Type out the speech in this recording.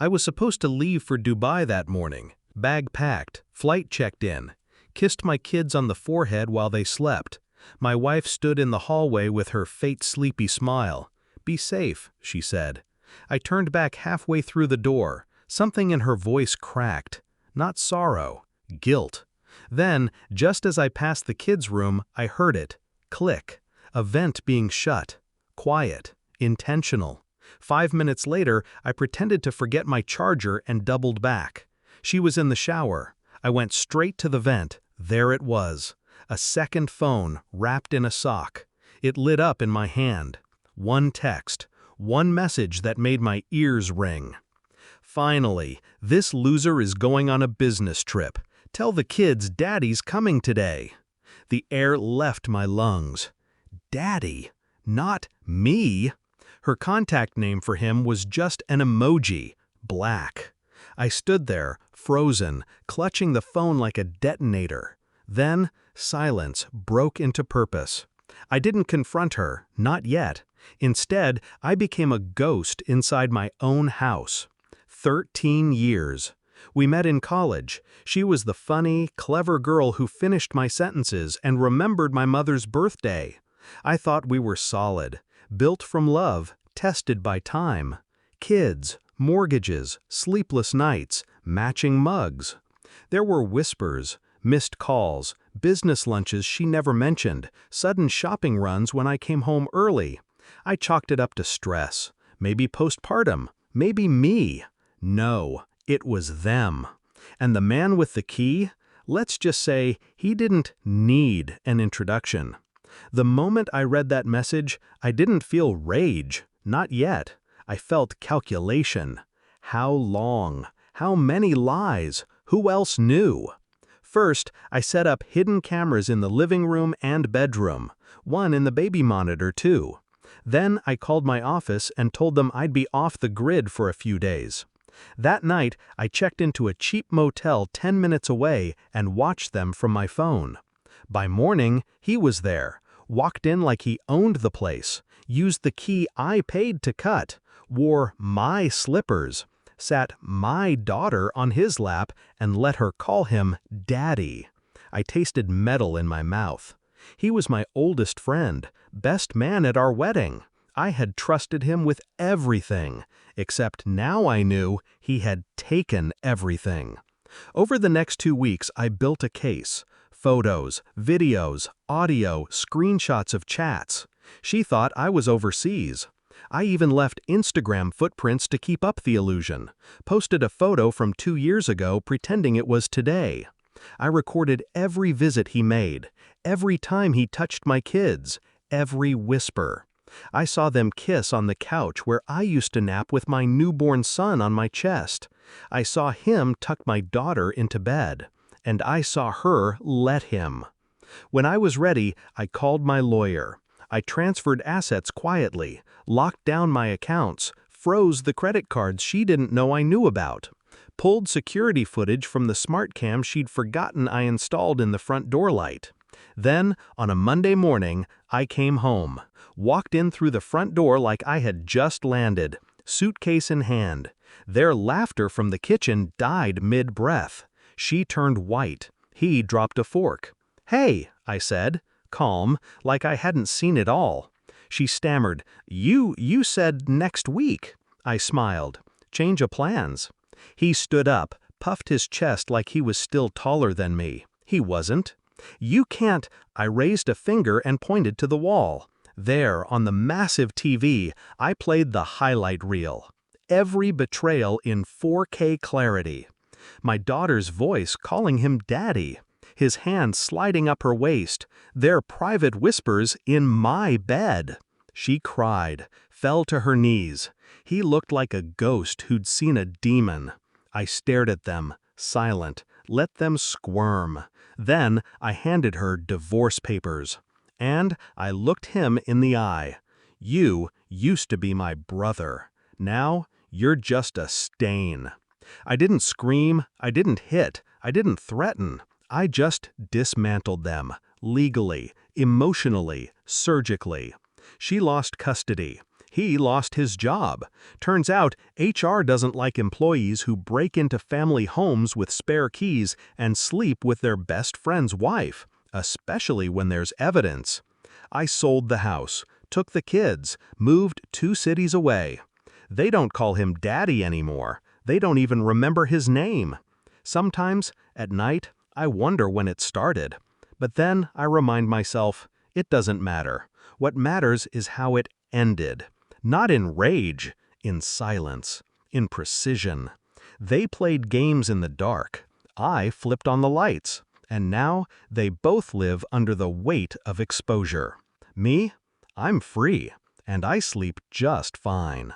I was supposed to leave for Dubai that morning. Bag packed, flight checked in. Kissed my kids on the forehead while they slept. My wife stood in the hallway with her fate-sleepy smile. "Be safe," she said. I turned back halfway through the door. Something in her voice cracked. Not sorrow, guilt. Then, just as I passed the kids' room, I heard it. Click. A vent being shut. Quiet. Intentional. 5 minutes later, I pretended to forget my charger and doubled back. She was in the shower. I went straight to the vent. There it was. A second phone, wrapped in a sock. It lit up in my hand. One text. One message that made my ears ring. "Finally, this loser is going on a business trip. Tell the kids Daddy's coming today." The air left my lungs. Daddy, not me. Her contact name for him was just an emoji, black. I stood there, frozen, clutching the phone like a detonator. Then, silence broke into purpose. I didn't confront her, not yet. Instead, I became a ghost inside my own house. 13 years. We met in college. She was the funny, clever girl who finished my sentences and remembered my mother's birthday. I thought we were solid, built from love, tested by time. Kids, mortgages, sleepless nights, matching mugs. There were whispers, missed calls, business lunches she never mentioned, sudden shopping runs when I came home early. I chalked it up to stress, maybe postpartum, maybe me. No, it was them. And the man with the key, let's just say he didn't need an introduction. The moment I read that message, I didn't feel rage, not yet. I felt calculation. How long? How many lies? Who else knew? First, I set up hidden cameras in the living room and bedroom, one in the baby monitor too. Then I called my office and told them I'd be off the grid for a few days. That night, I checked into a cheap motel 10 minutes away and watched them from my phone. By morning, he was there, walked in like he owned the place, used the key I paid to cut, wore my slippers, sat my daughter on his lap and let her call him Daddy. I tasted metal in my mouth. He was my oldest friend, best man at our wedding. I had trusted him with everything, except now I knew he had taken everything. Over the next 2 weeks, I built a case. Photos, videos, audio, screenshots of chats. She thought I was overseas. I even left Instagram footprints to keep up the illusion. Posted a photo from 2 years ago pretending it was today. I recorded every visit he made, every time he touched my kids, every whisper. I saw them kiss on the couch where I used to nap with my newborn son on my chest. I saw him tuck my daughter into bed. And I saw her let him. When I was ready, I called my lawyer. I transferred assets quietly, locked down my accounts, froze the credit cards she didn't know I knew about, pulled security footage from the smart cam she'd forgotten I installed in the front door light. Then, on a Monday morning, I came home, walked in through the front door like I had just landed, suitcase in hand. Their laughter from the kitchen died mid-breath. She turned white. He dropped a fork. "Hey," I said, calm, like I hadn't seen it all. She stammered, You said next week." I smiled. "Change of plans." He stood up, puffed his chest like he was still taller than me. He wasn't. "You can't." I raised a finger and pointed to the wall. There, on the massive TV, I played the highlight reel. Every betrayal in 4K clarity. My daughter's voice calling him Daddy. His hand sliding up her waist. Their private whispers in my bed. She cried, fell to her knees. He looked like a ghost who'd seen a demon. I stared at them, silent, let them squirm. Then I handed her divorce papers. And I looked him in the eye. "You used to be my brother. Now you're just a stain." I didn't scream, I didn't hit, I didn't threaten. I just dismantled them, legally, emotionally, surgically. She lost custody. He lost his job. Turns out, HR doesn't like employees who break into family homes with spare keys and sleep with their best friend's wife, especially when there's evidence. I sold the house, took the kids, moved 2 cities away. They don't call him Daddy anymore. They don't even remember his name. Sometimes, at night, I wonder when it started. But then I remind myself, it doesn't matter. What matters is how it ended. Not in rage, in silence, in precision. They played games in the dark. I flipped on the lights. And now they both live under the weight of exposure. Me? I'm free, and I sleep just fine.